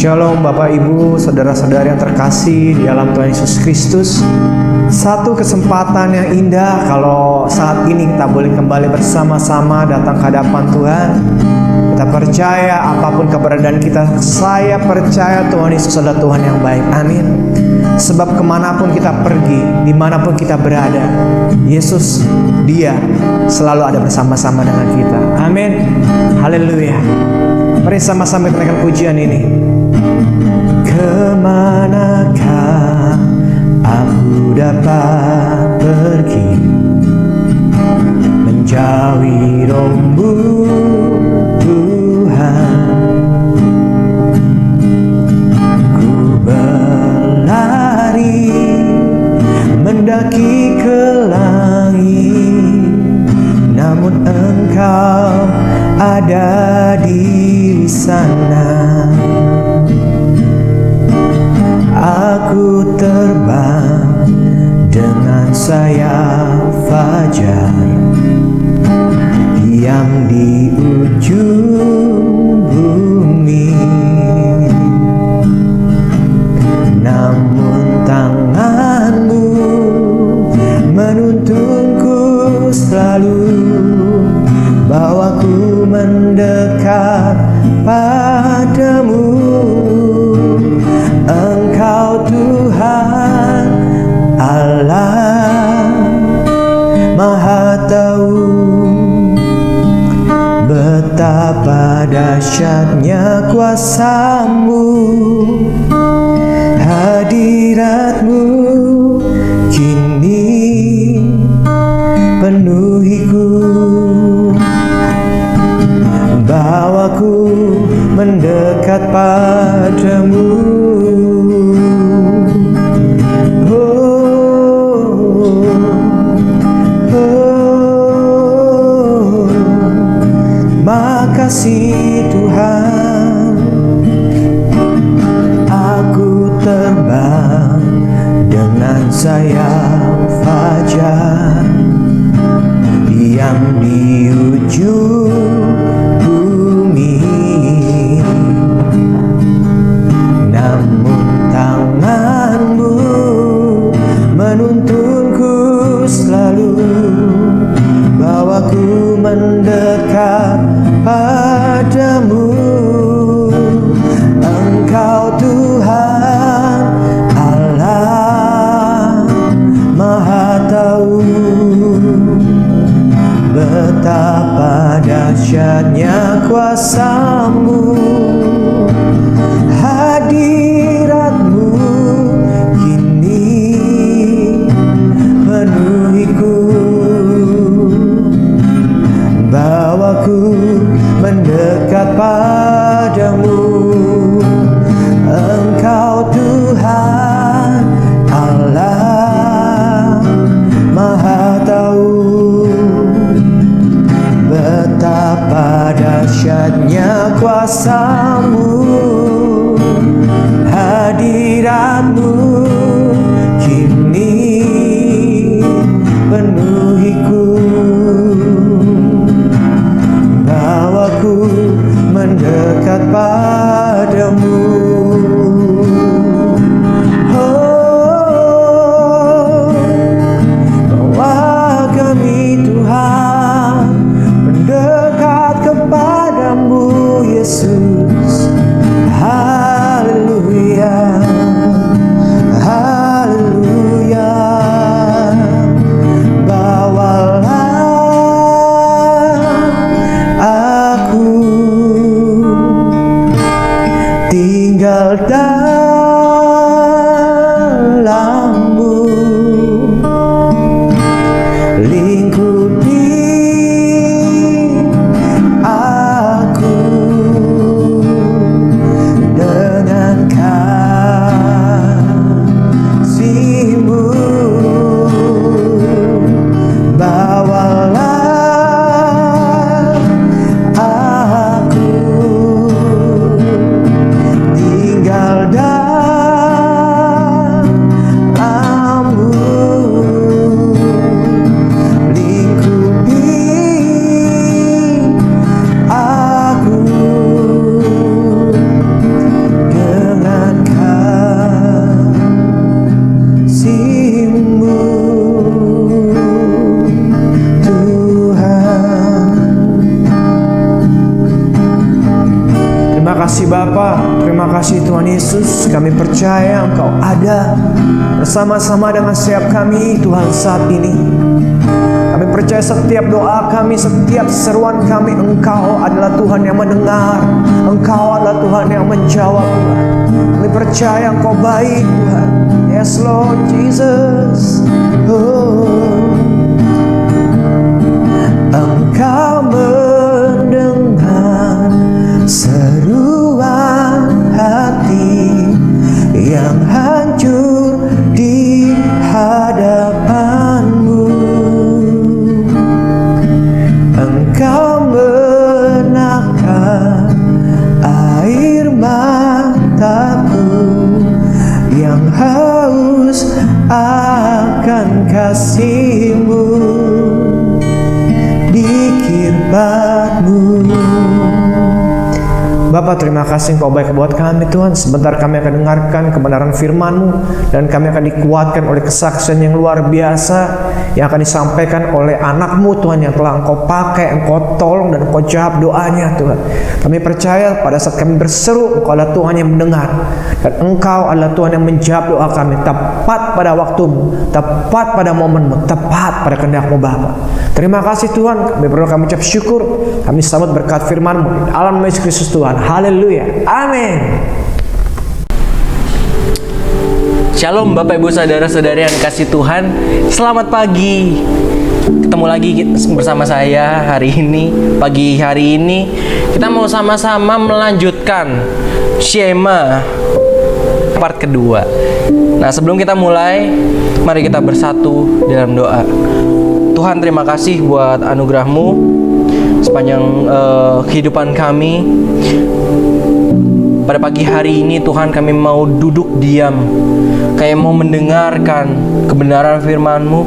Shalom Bapak Ibu, saudara-saudari yang terkasih di dalam Tuhan Yesus Kristus. Satu kesempatan yang indah kalau saat ini kita boleh kembali bersama-sama datang ke hadapan Tuhan. Kita percaya apapun keberadaan kita, saya percaya Tuhan Yesus adalah Tuhan yang baik. Amin. Sebab kemanapun kita pergi, dimanapun kita berada, Yesus, Dia selalu ada bersama-sama dengan kita. Amin. Haleluya. Mari sama-sama kita naikkan pujian ini. Kemanakah aku dapat pergi, menjauhi rombongan Tuhan? Ku berlari mendaki ke langit, namun Engkau ada di sana. Aku terbang dengan sayap fajar, diam di ujung bumi, namun tanganmu menuntunku selalu, bawaku mendekat padamu. Engkau Tuhan Allah Maha Tahu, betapa dahsyatnya kuasa-Mu, hadirat-Mu kini penuhiku, bawaku mendekat padamu. Makasih Tuhan, aku terbang dengan sayap fajar, diam di ujung bumi, namun tangan-Mu menuntunku selalu, bawaku mendekat padamu. Engkau Tuhan Allah Maha Tahu, betapa dahsyatnya kuasa-Mu, hadirat-Mu kini penuhiku, bawaku mendekat padamu. Engkau Tuhan Allah Maha Tahu, betapa dahsyatnya kuasa-Mu, hadirat-Mu kini penuhiku, bawaku mendekat padamu. Oh, bawa kami Tuhan mendekat kepadamu Yesus. Haleluya, haleluya. Bawalah aku tinggal dalam-Mu, lingkupi aku dengan kasih-Mu. Bawalah aku tinggal dalam terima kasih Tuhan Yesus. Kami percaya Engkau ada bersama-sama dengan setiap kami Tuhan saat ini. Kami percaya setiap doa kami, setiap seruan kami, Engkau adalah Tuhan yang mendengar. Engkau adalah Tuhan yang menjawab Tuhan. Kami percaya Engkau baik Tuhan. Yes Lord Jesus. Engkau mendengar seruan hati yang hancur di hadapan-Mu. Engkau menakar air mataku yang haus akan kasih-Mu di kirbat-Mu. Bapa, terima kasih Engkau baik buat kami Tuhan. Sebentar kami akan dengarkan kebenaran firman-Mu, dan kami akan dikuatkan oleh kesaksian yang luar biasa yang akan disampaikan oleh anak-Mu Tuhan, yang telah Engkau pakai, Engkau tolong dan Engkau jawab doanya Tuhan. Kami percaya pada saat kami berseru, Engkau adalah Tuhan yang mendengar, dan Engkau adalah Tuhan yang menjawab doa kami tepat pada waktu-Mu, tepat pada momen-Mu, tepat pada kehendak-Mu Bapa. Terima kasih Tuhan. Kami berdoa, kami ucap syukur. Kami sambut berkat firman-Mu dalam nama Yesus Kristus Tuhan. Haleluya. Amin. Shalom Bapak Ibu Saudara-saudari yang dikasih Tuhan. Selamat pagi. Ketemu lagi bersama saya hari ini. Pagi hari ini kita mau sama-sama melanjutkan Shema part kedua. Nah, sebelum kita mulai, mari kita bersatu dalam doa. Tuhan, terima kasih buat anugerah-Mu sepanjang kehidupan kami. Pada pagi hari ini Tuhan, kami mau duduk diam, kayak mau mendengarkan kebenaran firman-Mu.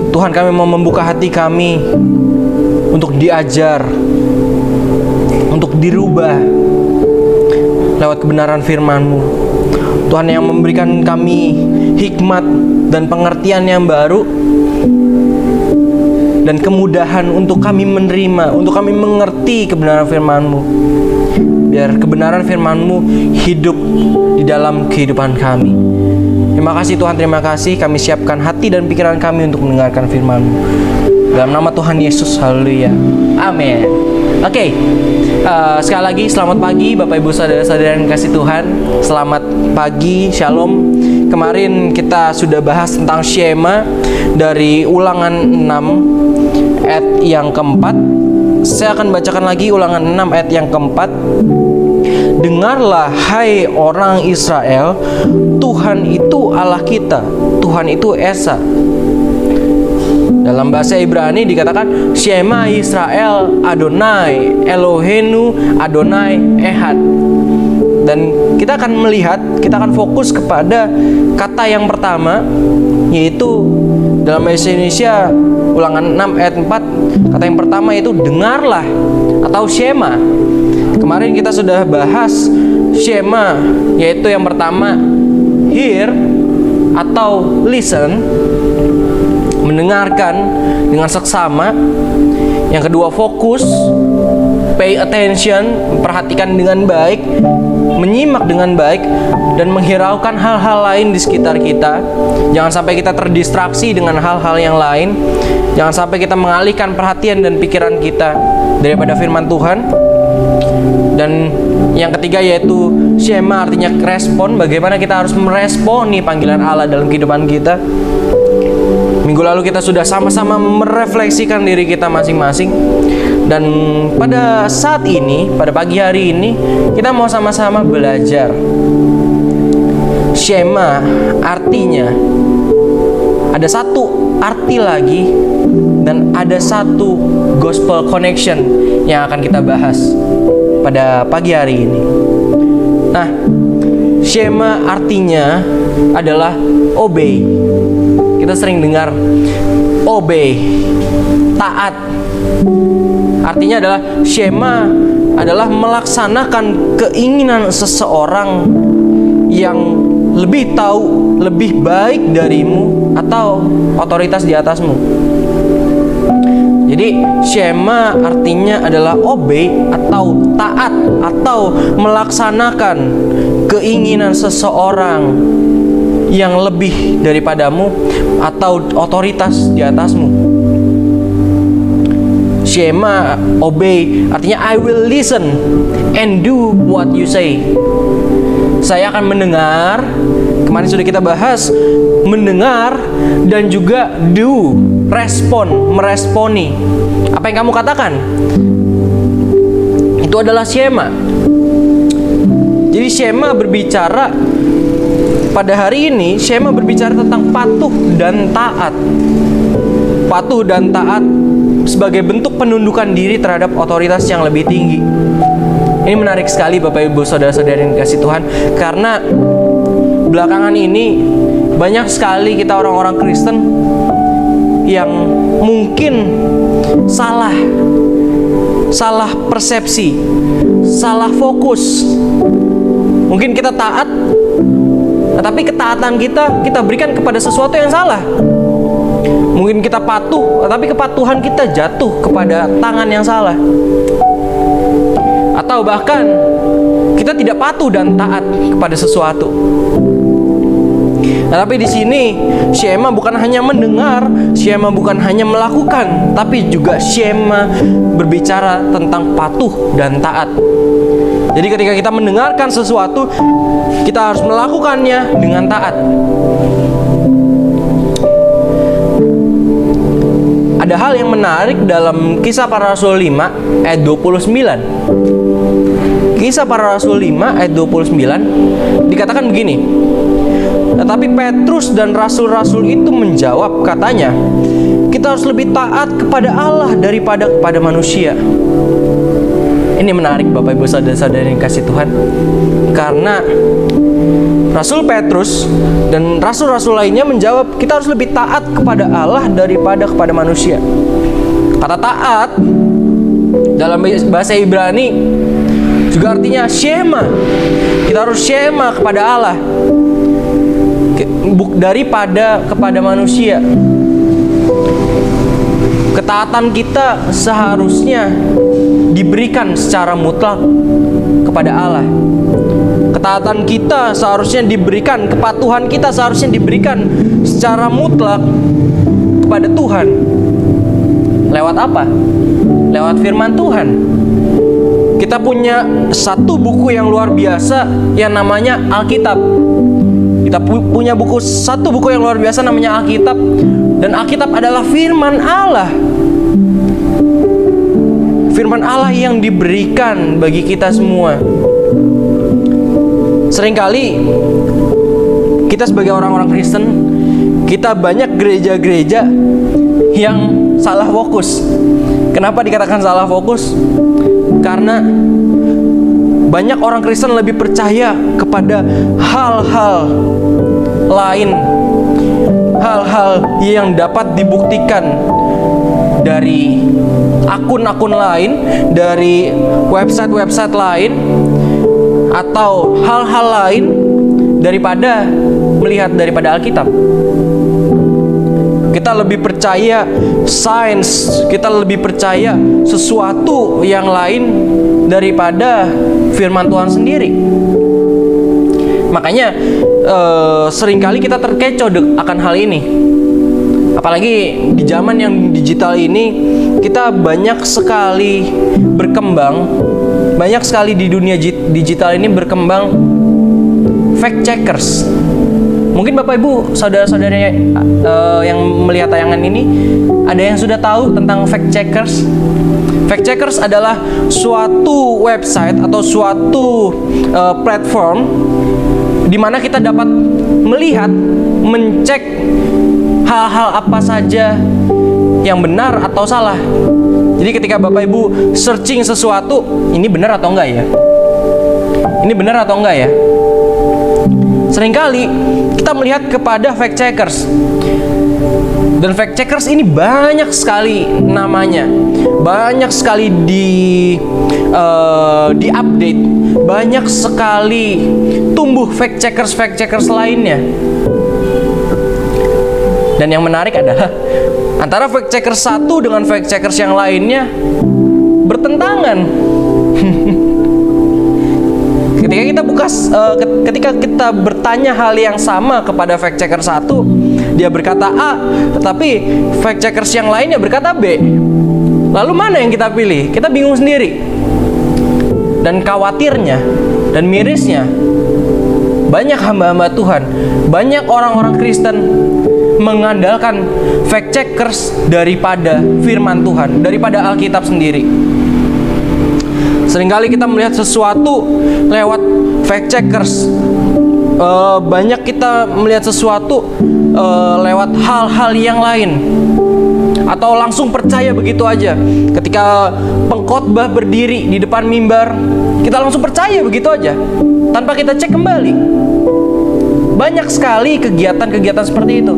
Tuhan, kami mau membuka hati kami untuk diajar, untuk dirubah lewat kebenaran firman-Mu. Tuhan, yang memberikan kami hikmat dan pengertian yang baru, dan kemudahan untuk kami menerima, untuk kami mengerti kebenaran firman-Mu. Biar kebenaran firman-Mu hidup di dalam kehidupan kami. Terima kasih Tuhan, terima kasih. Kami siapkan hati dan pikiran kami untuk mendengarkan firman-Mu. Dalam nama Tuhan Yesus, haleluya. Amin. Oke, sekali lagi selamat pagi Bapak Ibu Saudara-saudara yang kasih Tuhan. Selamat pagi, shalom. Kemarin kita sudah bahas tentang Shema dari Ulangan 6 ayat yang keempat. Saya akan bacakan lagi Ulangan 6 ayat yang keempat. Dengarlah hai orang Israel, Tuhan itu Allah kita, Tuhan itu Esa. Dalam bahasa Ibrani dikatakan Shema Israel Adonai Eloheinu Adonai Ehad. Dan kita akan melihat, kita akan fokus kepada kata yang pertama, yaitu dalam bahasa Indonesia Ulangan 6 ayat 4, kata yang pertama yaitu dengarlah atau Shema. Kemarin kita sudah bahas Shema, yaitu yang pertama hear atau listen, mendengarkan dengan seksama. Yang kedua fokus, pay attention, perhatikan dengan baik, menyimak dengan baik, dan menghiraukan hal-hal lain di sekitar kita. Jangan sampai kita terdistraksi dengan hal-hal yang lain. Jangan sampai kita mengalihkan perhatian dan pikiran kita daripada firman Tuhan. Dan yang ketiga yaitu Shema, artinya respon. Bagaimana kita harus meresponi panggilan Allah dalam kehidupan kita. Minggu lalu kita sudah sama-sama merefleksikan diri kita masing-masing. Dan pada saat ini, pada pagi hari ini, kita mau sama-sama belajar Shema. Artinya ada satu arti lagi, dan ada satu gospel connection yang akan kita bahas pada pagi hari ini. Nah, Shema artinya adalah obey. Kita sering dengar obey, taat. Artinya adalah Shema adalah melaksanakan keinginan seseorang yang lebih tahu, lebih baik darimu atau otoritas di atasmu. Jadi shema artinya adalah obey atau taat atau melaksanakan keinginan seseorang yang lebih daripadamu atau otoritas di atasmu. Shema, obey, artinya I will listen and do what you say. Saya akan mendengar, kemarin sudah kita bahas, mendengar dan juga do, respon, meresponi. Apa yang kamu katakan? Itu adalah shema. Jadi shema berbicara pada hari ini, shema berbicara tentang patuh dan taat. Patuh dan taat sebagai bentuk penundukan diri terhadap otoritas yang lebih tinggi. Ini menarik sekali Bapak Ibu Saudara-saudari yang dikasihi Tuhan, karena belakangan ini banyak sekali kita orang-orang Kristen yang mungkin salah persepsi, salah fokus. Mungkin kita taat, tetapi ketaatan kita berikan kepada sesuatu yang salah. Mungkin kita patuh, tapi kepatuhan kita jatuh kepada tangan yang salah. Atau bahkan kita tidak patuh dan taat kepada sesuatu. Tapi di sini shema bukan hanya mendengar, shema bukan hanya melakukan, tapi juga shema berbicara tentang patuh dan taat. Jadi ketika kita mendengarkan sesuatu, kita harus melakukannya dengan taat. Ada hal yang menarik dalam Kisah Para Rasul 5 ayat 29. Kisah Para Rasul 5 ayat 29 dikatakan begini. Tetapi Petrus dan rasul-rasul itu menjawab, katanya, kita harus lebih taat kepada Allah daripada kepada manusia. Ini menarik Bapak Ibu Saudara-saudari yang kasih Tuhan, karena Rasul Petrus dan rasul-rasul lainnya menjawab, kita harus lebih taat kepada Allah daripada kepada manusia. Kata taat dalam bahasa Ibrani juga artinya shema. Kita harus shema kepada Allah daripada kepada manusia. Ketaatan kita seharusnya diberikan secara mutlak kepada Allah. Ketaatan kita seharusnya diberikan, kepatuhan kita seharusnya diberikan secara mutlak kepada Tuhan. Lewat apa? Lewat firman Tuhan. Kita punya satu buku yang luar biasa yang namanya Alkitab. Kita punya satu buku yang luar biasa namanya Alkitab. Dan Alkitab adalah firman Allah. Firman Allah yang diberikan bagi kita semua. Seringkali kita sebagai orang-orang Kristen, kita banyak gereja-gereja yang salah fokus. Kenapa dikatakan salah fokus? Karena banyak orang Kristen lebih percaya kepada hal-hal lain, hal-hal yang dapat dibuktikan dari akun-akun lain, dari website-website lain, atau hal-hal lain daripada melihat daripada Alkitab. Kita lebih percaya sains, kita lebih percaya sesuatu yang lain daripada firman Tuhan sendiri. Makanya seringkali kita terkecoh akan hal ini. Apalagi di zaman yang digital ini, kita banyak sekali berkembang, banyak sekali di dunia digital ini berkembang fact checkers. Mungkin Bapak Ibu, saudara-saudara yang melihat tayangan ini, ada yang sudah tahu tentang fact checkers? Fact checkers adalah suatu website atau suatu platform di mana kita dapat melihat, mencek hal-hal apa saja yang benar atau salah. Jadi ketika Bapak Ibu searching sesuatu, ini benar atau enggak ya? Ini benar atau enggak ya? Seringkali kita melihat kepada fact checkers. Dan fact checkers ini banyak sekali namanya. Banyak sekali di-update. Banyak sekali tumbuh fact checkers lainnya. Dan yang menarik adalah Antara fact checker satu dengan fact checkers yang lainnya bertentangan. Ketika kita bertanya hal yang sama kepada fact checker satu, dia berkata A, tetapi fact checkers yang lainnya berkata B. Lalu mana yang kita pilih? Kita bingung sendiri. Dan khawatirnya dan mirisnya, banyak hamba-hamba Tuhan, banyak orang-orang Kristen mengandalkan fact checkers daripada firman Tuhan, daripada Alkitab sendiri. Seringkali kita melihat sesuatu lewat fact checkers. Banyak kita melihat sesuatu lewat hal-hal yang lain, atau langsung percaya begitu aja. Ketika pengkhotbah berdiri di depan mimbar, kita langsung percaya begitu aja tanpa kita cek kembali. Banyak sekali kegiatan-kegiatan seperti itu.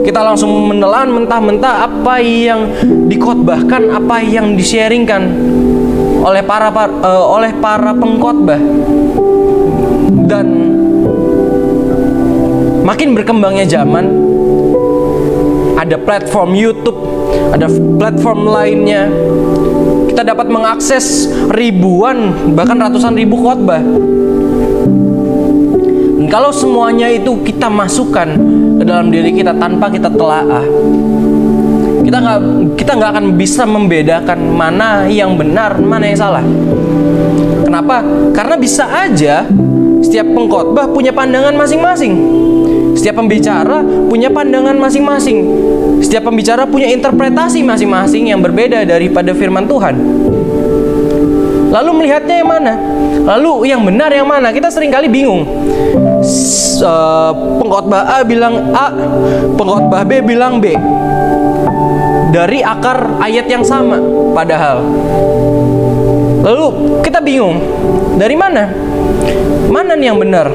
Kita langsung menelan mentah-mentah apa yang dikhotbahkan, apa yang di-sharingkan oleh para pengkhotbah. Dan makin berkembangnya zaman, ada platform YouTube, ada platform lainnya, kita dapat mengakses ribuan bahkan ratusan ribu khotbah. Dan kalau semuanya itu kita masukkan ke dalam diri kita tanpa kita telaah, kita nggak akan bisa membedakan mana yang benar, mana yang salah. Kenapa? Karena bisa aja setiap pengkhotbah punya pandangan masing-masing. Setiap pembicara punya pandangan masing-masing. Setiap pembicara punya interpretasi masing-masing yang berbeda daripada firman Tuhan. Lalu melihatnya yang mana? Lalu yang benar yang mana? Kita seringkali bingung. Pengkhotbah A bilang A, pengkhotbah B bilang B. Dari akar ayat yang sama padahal. Lalu kita bingung. Dari mana? Mana nih yang benar?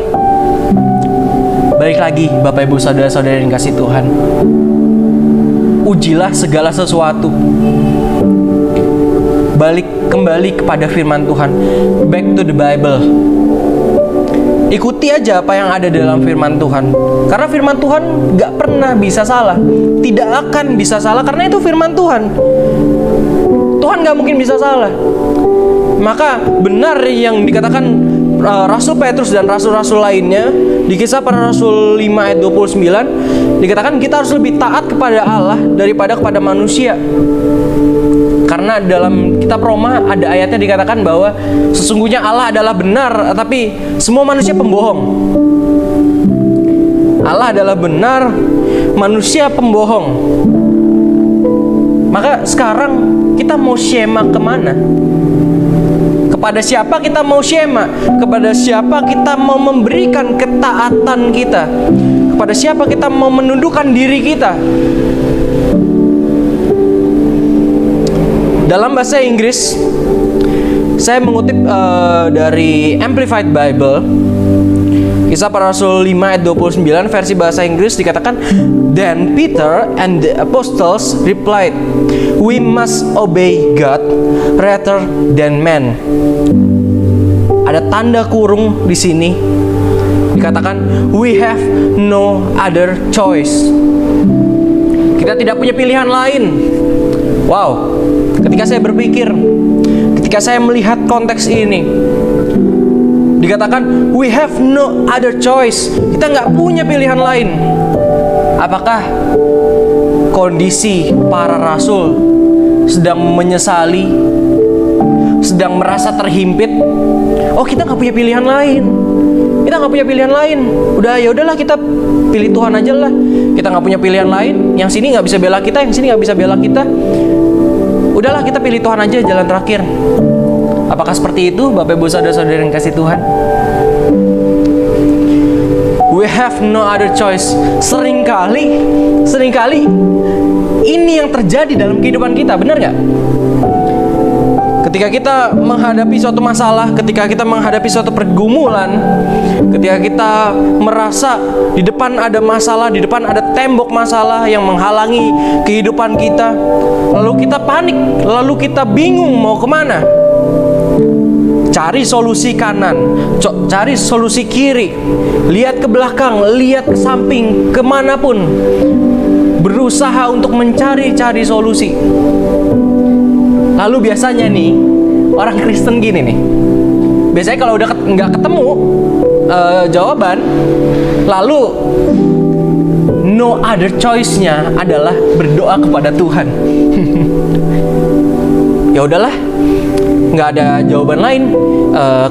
Balik lagi, Bapak Ibu Saudara-saudara yang kasih Tuhan, ujilah segala sesuatu. Balik kembali kepada firman Tuhan. Back to the Bible. Ikuti aja apa yang ada dalam firman Tuhan. Karena firman Tuhan gak pernah bisa salah. Tidak akan bisa salah karena itu firman Tuhan. Tuhan gak mungkin bisa salah. Maka benar yang dikatakan Rasul Petrus dan rasul-rasul lainnya di Kisah Para Rasul 5 ayat 29, dikatakan kita harus lebih taat kepada Allah daripada kepada manusia. Karena dalam kitab Roma ada ayatnya dikatakan bahwa sesungguhnya Allah adalah benar, tapi semua manusia pembohong. Allah adalah benar, manusia pembohong. Maka sekarang kita mau syema kemana? Kepada siapa kita mau syema? Kepada siapa kita mau memberikan ketaatan kita? Kepada siapa kita mau menundukkan diri kita? Dalam bahasa Inggris, saya mengutip dari Amplified Bible, Kisah Para Rasul 5 ayat 29, versi bahasa Inggris dikatakan, "Then Peter and the apostles replied, we must obey God rather than man." Ada tanda kurung di sini. Dikatakan, we have no other choice. Kita tidak punya pilihan lain. Wow, ketika saya berpikir, ketika saya melihat konteks ini, dikatakan we have no other choice. Kita nggak punya pilihan lain. Apakah kondisi para rasul sedang menyesali, sedang merasa terhimpit? Oh, kita nggak punya pilihan lain. Kita nggak punya pilihan lain. Ya udahlah, kita pilih Tuhan aja lah. Kita nggak punya pilihan lain. Yang sini nggak bisa bela kita, yang sini nggak bisa bela kita. Udahlah, kita pilih Tuhan aja, jalan terakhir. Apakah seperti itu, Bapak Ibu Saudara-saudara yang kasih Tuhan? We have no other choice. Seringkali ini yang terjadi dalam kehidupan kita, benar nggak? Ketika kita menghadapi suatu masalah, ketika kita menghadapi suatu pergumulan, ketika kita merasa di depan ada masalah, di depan ada tembok masalah yang menghalangi kehidupan kita, lalu kita panik, lalu kita bingung mau kemana. Cari solusi kanan, cari solusi kiri, lihat ke belakang, lihat ke samping, kemanapun. berusaha untuk mencari-cari solusi. Lalu biasanya nih, orang Kristen gini nih. Biasanya kalau udah nggak ketemu jawaban, lalu no other choice-nya adalah berdoa kepada Tuhan. Ya udahlah, nggak ada jawaban lain.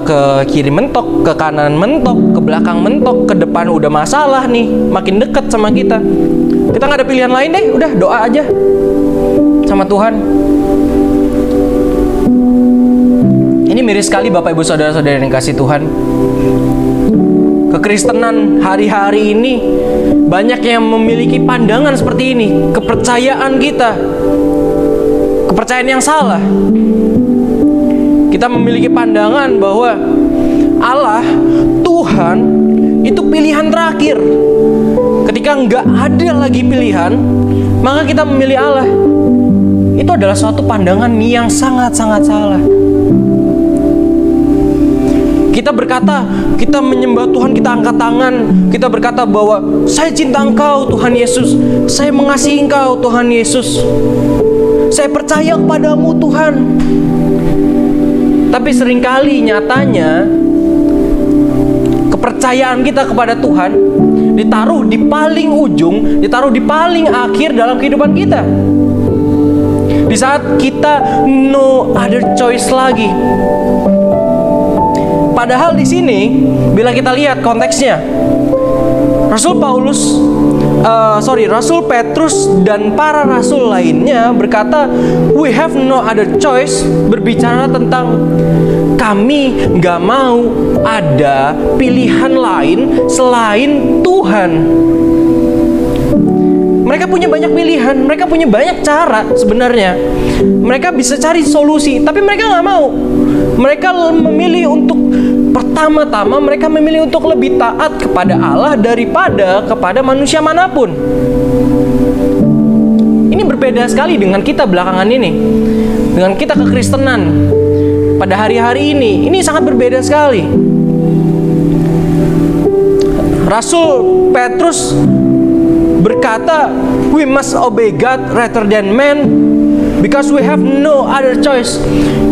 Ke kiri mentok, ke kanan mentok, ke belakang mentok, ke depan udah masalah nih, makin dekat sama kita. Kita nggak ada pilihan lain deh, udah doa aja sama Tuhan. Ini miris sekali Bapak Ibu Saudara-saudara yang kasih Tuhan. Kekristenan hari-hari ini banyak yang memiliki pandangan seperti ini. Kepercayaan kita, kepercayaan yang salah. Kita memiliki pandangan bahwa Allah, Tuhan, itu pilihan terakhir. Ketika nggak ada lagi pilihan, maka kita memilih Allah. Itu adalah suatu pandangan yang sangat-sangat salah. Kita berkata, kita menyembah Tuhan, kita angkat tangan, kita berkata bahwa saya cinta Engkau Tuhan Yesus, saya mengasihi Engkau Tuhan Yesus, saya percaya kepadamu Tuhan. Tapi seringkali nyatanya kepercayaan kita kepada Tuhan ditaruh di paling ujung, ditaruh di paling akhir dalam kehidupan kita. Di saat kita no other choice lagi. Padahal di sini, bila kita lihat konteksnya, Rasul Petrus dan para rasul lainnya berkata, we have no other choice, berbicara tentang kami nggak mau ada pilihan lain selain Tuhan. Mereka punya banyak pilihan, mereka punya banyak cara sebenarnya. Mereka bisa cari solusi, tapi mereka nggak mau. Mereka memilih untuk pertama-tama mereka memilih untuk lebih taat kepada Allah daripada kepada manusia manapun. Ini berbeda sekali dengan kita belakangan ini, dengan kita kekristenan pada hari-hari ini sangat berbeda sekali. Rasul Petrus berkata, we must obey God rather than man, because we have no other choice.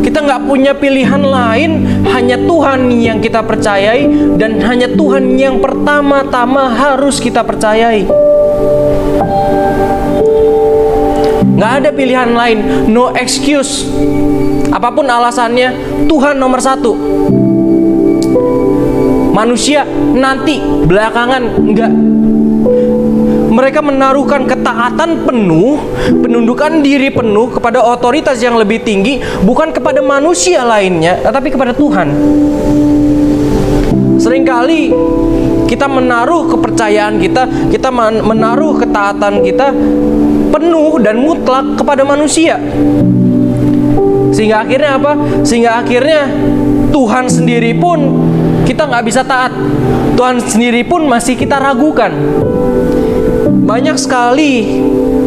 Kita nggak punya pilihan lain, hanya Tuhan yang kita percayai, dan hanya Tuhan yang pertama-tama harus kita percayai. Nggak ada pilihan lain, no excuse. Apapun alasannya, Tuhan nomor satu. Manusia nanti, belakangan, enggak. Mereka menaruhkan ketaatan penuh, penundukan diri penuh kepada otoritas yang lebih tinggi, bukan kepada manusia lainnya, tetapi kepada Tuhan. Seringkali kita menaruh kepercayaan kita menaruh ketaatan kita penuh dan mutlak kepada manusia. Sehingga akhirnya apa? Sehingga akhirnya Tuhan sendiri pun kita nggak bisa taat. Tuhan sendiri pun masih kita ragukan. Banyak sekali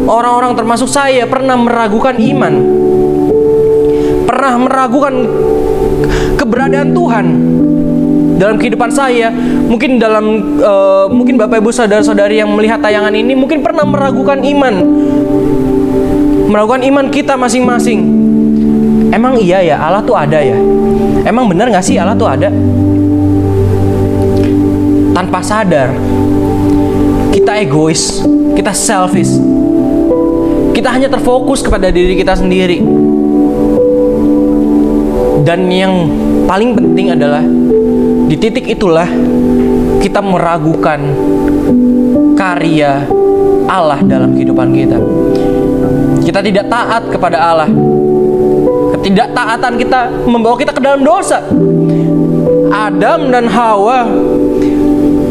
orang-orang termasuk saya pernah meragukan iman, pernah meragukan keberadaan Tuhan dalam kehidupan saya. Mungkin mungkin Bapak Ibu saudara-saudari yang melihat tayangan ini mungkin pernah meragukan iman kita masing-masing. Emang iya ya Allah tuh ada ya? Emang benar nggak sih Allah tuh ada? Tanpa sadar kita egois, kita selfish, kita hanya terfokus kepada diri kita sendiri. Dan yang paling penting adalah di titik itulah kita meragukan karya Allah dalam kehidupan kita. Kita tidak taat kepada Allah. Ketidaktaatan kita membawa kita ke dalam dosa. Adam dan Hawa,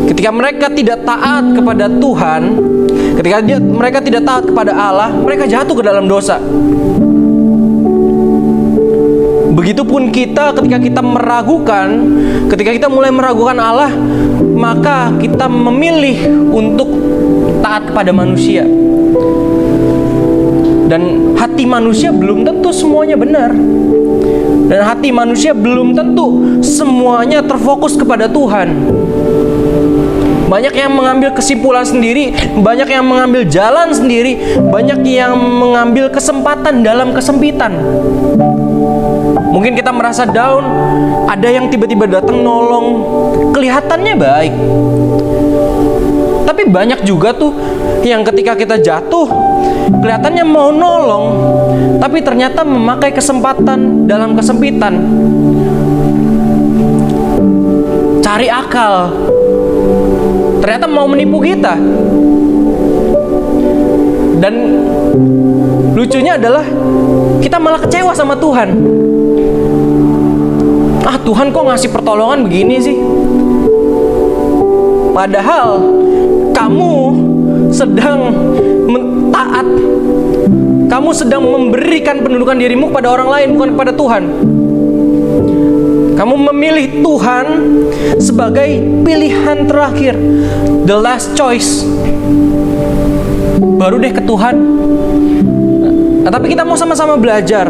ketika mereka tidak taat kepada Tuhan, ketika mereka tidak taat kepada Allah, mereka jatuh ke dalam dosa. Begitupun kita, ketika kita mulai meragukan Allah, maka kita memilih untuk taat kepada manusia. Dan hati manusia belum tentu semuanya benar. Dan hati manusia belum tentu semuanya terfokus kepada Tuhan. Banyak yang mengambil kesimpulan sendiri, banyak yang mengambil jalan sendiri, banyak yang mengambil kesempatan dalam kesempitan. Mungkin kita merasa down, ada yang tiba-tiba datang nolong, kelihatannya baik. Tapi banyak juga tuh yang ketika kita jatuh, kelihatannya mau nolong, tapi ternyata memakai kesempatan dalam kesempitan. Cari akal, ternyata mau menipu kita. Dan lucunya adalah kita malah kecewa sama Tuhan. Tuhan kok ngasih pertolongan begini sih? Padahal kamu sedang taat, kamu sedang memberikan pendudukan dirimu kepada orang lain, bukan kepada Tuhan. Kamu memilih Tuhan sebagai pilihan terakhir, the last choice. Baru deh ke Tuhan. Tapi kita mau sama-sama belajar.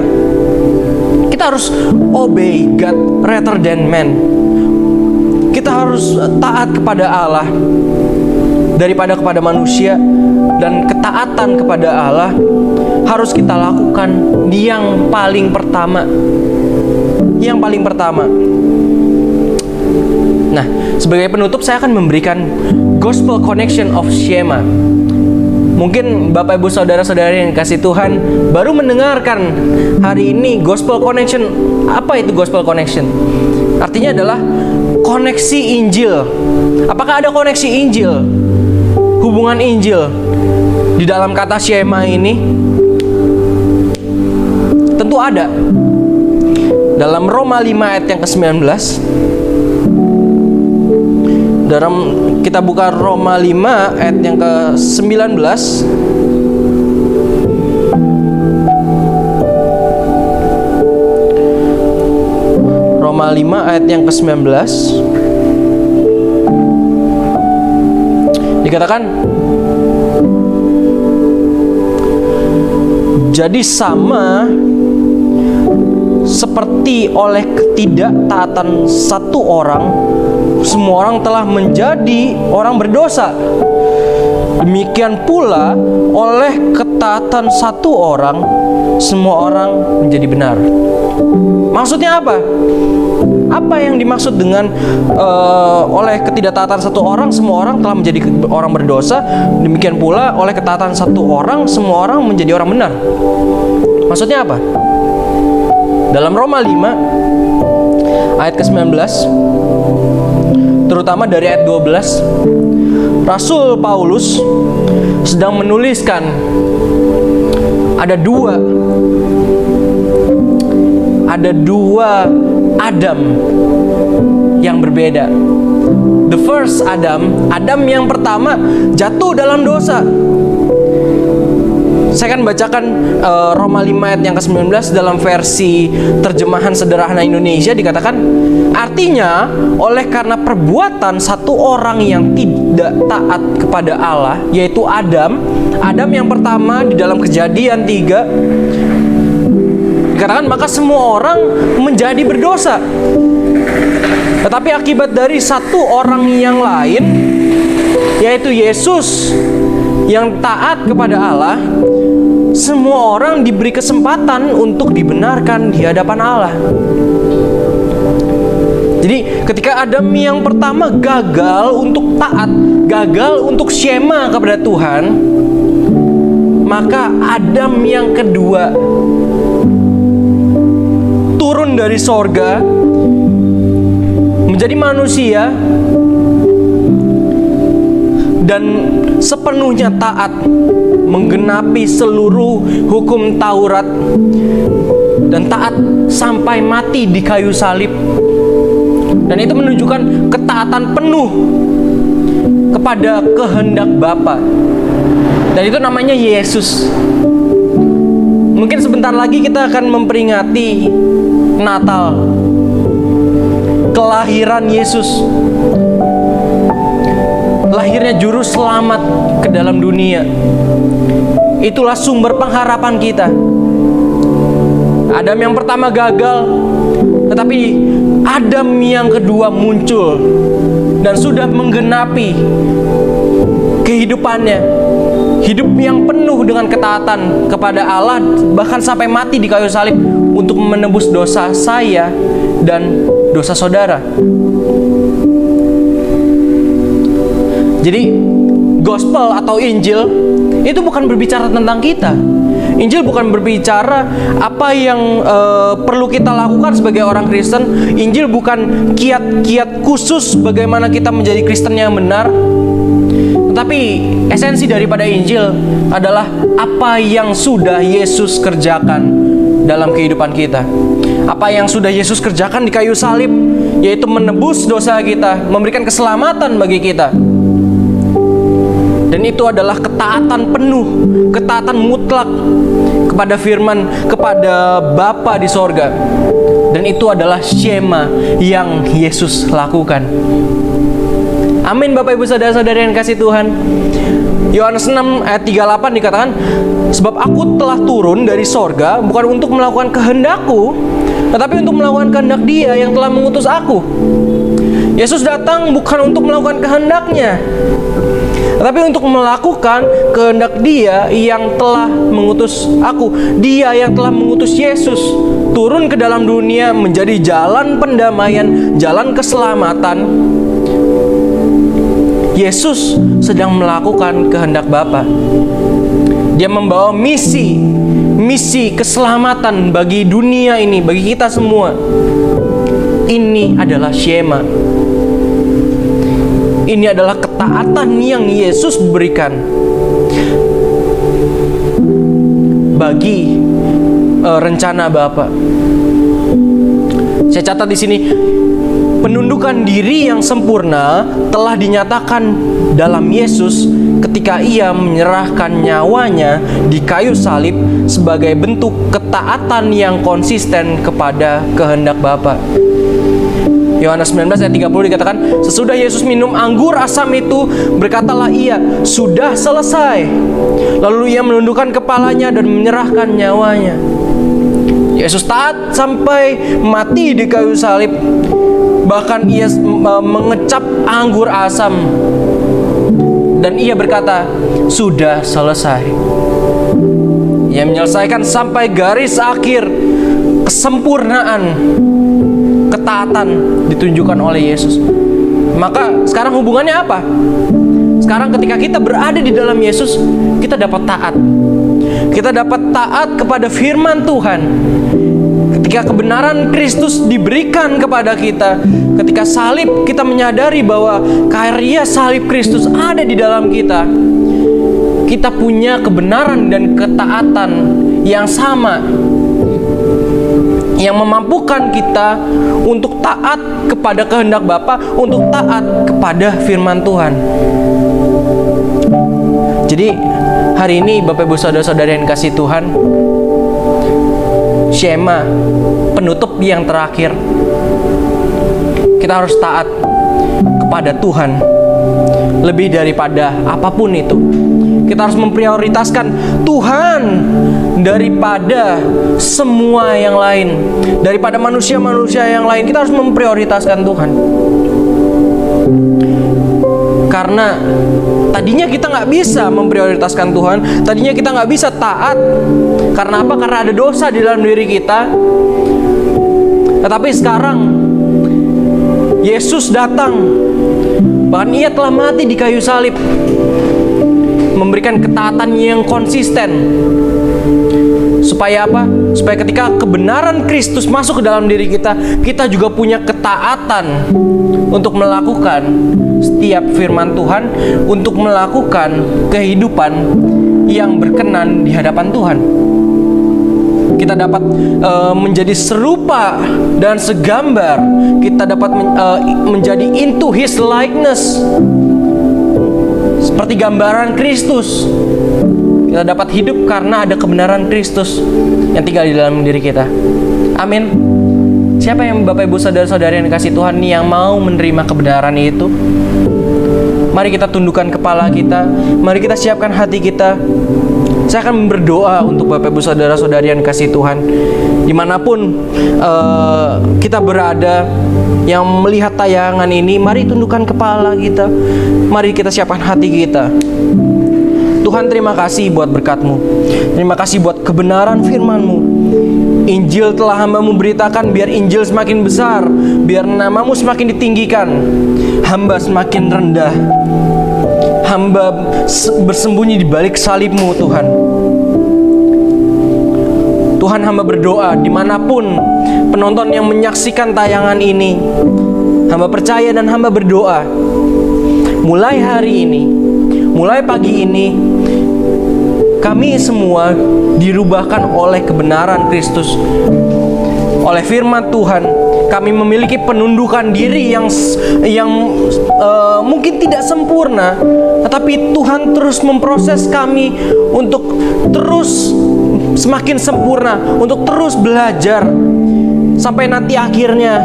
Kita harus obey God rather than man. Kita harus taat kepada Allah daripada kepada manusia. Dan ketaatan kepada Allah harus kita lakukan yang paling pertama. Yang paling pertama. Nah, sebagai penutup saya akan memberikan Gospel Connection of Shema. Mungkin Bapak Ibu Saudara-saudari yang kasih Tuhan baru mendengarkan hari ini Gospel Connection. Apa itu Gospel Connection? Artinya adalah koneksi Injil. Apakah ada koneksi Injil? Hubungan Injil di dalam kata Shema ini? Tentu ada. Dalam Roma 5 ayat yang ke-19, dalam kita buka Roma 5 ayat yang ke-19, Roma 5 ayat yang ke-19 dikatakan, jadi sama seperti oleh ketidaktaatan satu orang, semua orang telah menjadi orang berdosa. Demikian pula oleh ketaatan satu orang, semua orang menjadi benar. Maksudnya apa? Apa yang dimaksud dengan oleh ketidaktaatan satu orang, semua orang telah menjadi orang berdosa? Demikian pula oleh ketaatan satu orang, semua orang menjadi orang benar. Maksudnya apa? Dalam Roma 5 ayat ke-19, terutama dari ayat 12, Rasul Paulus sedang menuliskan ada dua Adam yang berbeda. The first Adam yang pertama jatuh dalam dosa. Saya akan bacakan Roma 5 ayat yang ke-19 dalam versi terjemahan sederhana Indonesia. Dikatakan, artinya oleh karena perbuatan satu orang yang tidak taat kepada Allah, yaitu Adam yang pertama di dalam Kejadian 3, dikatakan maka semua orang menjadi berdosa. Tetapi akibat dari satu orang yang lain, yaitu Yesus yang taat kepada Allah, semua orang diberi kesempatan untuk dibenarkan di hadapan Allah. Jadi ketika Adam yang pertama gagal untuk taat, gagal untuk shema kepada Tuhan, maka Adam yang kedua turun dari sorga menjadi manusia dan sepenuhnya taat, menggenapi seluruh hukum Taurat dan taat sampai mati di kayu salib. Dan itu menunjukkan ketaatan penuh kepada kehendak Bapa. Dan itu namanya Yesus. Mungkin sebentar lagi kita akan memperingati Natal, kelahiran Yesus, lahirnya juru selamat ke dalam dunia. Itulah sumber pengharapan kita. Adam yang pertama gagal, tetapi Adam yang kedua muncul dan sudah menggenapi kehidupannya, hidup yang penuh dengan ketaatan kepada Allah, bahkan sampai mati di kayu salib untuk menebus dosa saya dan dosa saudara. Jadi gospel atau Injil itu bukan berbicara tentang kita. Injil bukan berbicara apa yang perlu kita lakukan sebagai orang Kristen. Injil bukan kiat-kiat khusus bagaimana kita menjadi Kristen yang benar. Tetapi esensi daripada Injil adalah apa yang sudah Yesus kerjakan dalam kehidupan kita. Apa yang sudah Yesus kerjakan di kayu salib, yaitu menebus dosa kita, memberikan keselamatan bagi kita. Dan itu adalah ketaatan penuh, ketaatan mutlak kepada firman, kepada Bapa di sorga. Dan itu adalah syema yang Yesus lakukan. Amin Bapak Ibu Saudara-saudara yang kasih Tuhan. Yohanes 6 ayat 38 dikatakan, sebab aku telah turun dari sorga bukan untuk melakukan kehendakku, tetapi untuk melakukan kehendak Dia yang telah mengutus aku. Yesus datang bukan untuk melakukan kehendaknya, tetapi untuk melakukan kehendak Dia yang telah mengutus aku. Dia yang telah mengutus Yesus turun ke dalam dunia menjadi jalan pendamaian, jalan keselamatan. Yesus sedang melakukan kehendak Bapa. Dia membawa misi keselamatan bagi dunia ini, bagi kita semua. Ini adalah syema. Ini adalah ketaatan yang Yesus berikan bagi rencana Bapa. Saya catat di sini, penundukan diri yang sempurna telah dinyatakan dalam Yesus ketika Ia menyerahkan nyawanya di kayu salib sebagai bentuk ketaatan yang konsisten kepada kehendak Bapa. Yohanes 19 ayat 30 dikatakan, sesudah Yesus minum anggur asam itu, berkatalah Ia, sudah selesai. Lalu Ia menundukkan kepalanya dan menyerahkan nyawanya. Yesus taat sampai mati di kayu salib. Bahkan Ia mengecap anggur asam. Dan Ia berkata, sudah selesai. Ia menyelesaikan sampai garis akhir kesempurnaan ketaatan ditunjukkan oleh Yesus. Maka sekarang hubungannya apa? Sekarang ketika kita berada di dalam Yesus, kita dapat taat. Kita dapat taat kepada firman Tuhan. Ketika kebenaran Kristus diberikan kepada kita, ketika salib kita menyadari bahwa karya salib Kristus ada di dalam kita, kita punya kebenaran dan ketaatan yang sama, yang memampukan kita untuk taat kepada kehendak Bapa, untuk taat kepada firman Tuhan. Jadi hari ini Bapak Ibu Saudara-saudara yang kasih Tuhan, syema penutup yang terakhir, kita harus taat kepada Tuhan lebih daripada apapun itu. Kita harus memprioritaskan Tuhan daripada semua yang lain, daripada manusia-manusia yang lain. Kita harus memprioritaskan Tuhan. Karena tadinya kita nggak bisa memprioritaskan Tuhan, tadinya kita nggak bisa taat. Karena apa? Karena ada dosa di dalam diri kita. Tetapi sekarang Yesus datang, bahkan Ia telah mati di kayu salib, memberikan ketaatan yang konsisten. Supaya apa? Supaya ketika kebenaran Kristus masuk ke dalam diri kita, kita juga punya ketaatan untuk melakukan setiap firman Tuhan, untuk melakukan kehidupan yang berkenan di hadapan Tuhan. Kita dapat menjadi serupa dan segambar. Kita dapat menjadi into His likeness, seperti gambaran Kristus. Kita dapat hidup karena ada kebenaran Kristus yang tinggal di dalam diri kita. Amin. Siapa yang Bapak Ibu Saudara-saudari yang dikasih Tuhan yang mau menerima kebenaran itu? Mari kita tundukkan kepala kita. Mari kita siapkan hati kita. Saya akan berdoa untuk Bapak Ibu Saudara-saudari yang kasih Tuhan, dimanapun kita berada, yang melihat tayangan ini. Mari tundukkan kepala kita, mari kita siapkan hati kita. Tuhan, terima kasih buat berkat-Mu, terima kasih buat kebenaran firman-Mu. Injil telah hamba-Mu beritakan, biar Injil semakin besar, biar nama-Mu semakin ditinggikan, hamba semakin rendah. Hamba bersembunyi di balik salib-Mu, Tuhan. Tuhan, hamba berdoa dimanapun penonton yang menyaksikan tayangan ini, hamba percaya dan hamba berdoa, mulai hari ini, mulai pagi ini, kami semua dirubahkan oleh kebenaran Kristus, oleh firman Tuhan. Kami memiliki penundukan diri yang mungkin tidak sempurna, tetapi Tuhan terus memproses kami untuk terus semakin sempurna, untuk terus belajar, sampai nanti akhirnya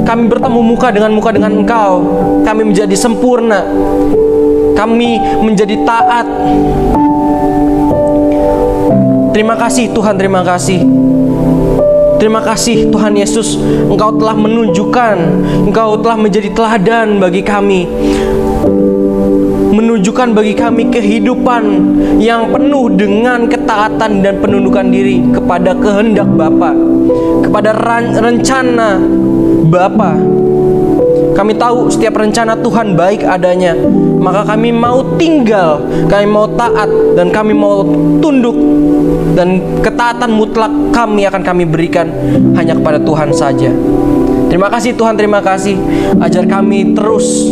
kami bertemu muka dengan Engkau. Kami menjadi sempurna, kami menjadi taat. Terima kasih Tuhan, terima kasih. Terima kasih Tuhan Yesus, Engkau telah menunjukkan, Engkau telah menjadi teladan bagi kami, menunjukkan bagi kami kehidupan yang penuh dengan ketaatan dan penundukan diri kepada kehendak Bapa, kepada rencana Bapa. Kami tahu setiap rencana Tuhan baik adanya, maka kami mau tinggal, kami mau taat, dan kami mau tunduk, dan ketaatan mutlak kami akan kami berikan hanya kepada Tuhan saja. Terima kasih Tuhan, terima kasih. Ajar kami terus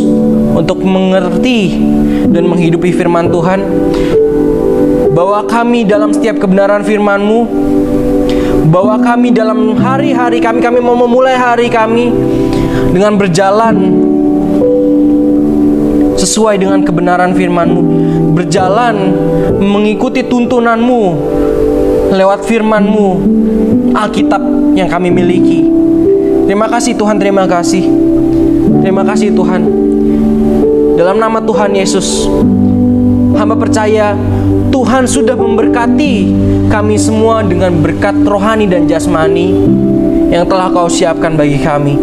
untuk mengerti dan menghidupi firman Tuhan. Bawa kami dalam setiap kebenaran firman-Mu. Bawa kami dalam hari-hari kami. Kami mau memulai hari kami dengan berjalan sesuai dengan kebenaran firman-Mu, berjalan mengikuti tuntunan-Mu lewat firman-Mu, Alkitab yang kami miliki. Terima kasih Tuhan, terima kasih. Terima kasih Tuhan. Dalam nama Tuhan Yesus, hamba percaya Tuhan sudah memberkati kami semua dengan berkat rohani dan jasmani yang telah Kau siapkan bagi kami.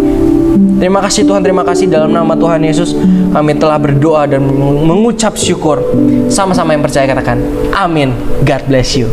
Terima kasih Tuhan, terima kasih. Dalam nama Tuhan Yesus kami telah berdoa dan mengucap syukur. Sama-sama yang percaya katakan amin. God bless you.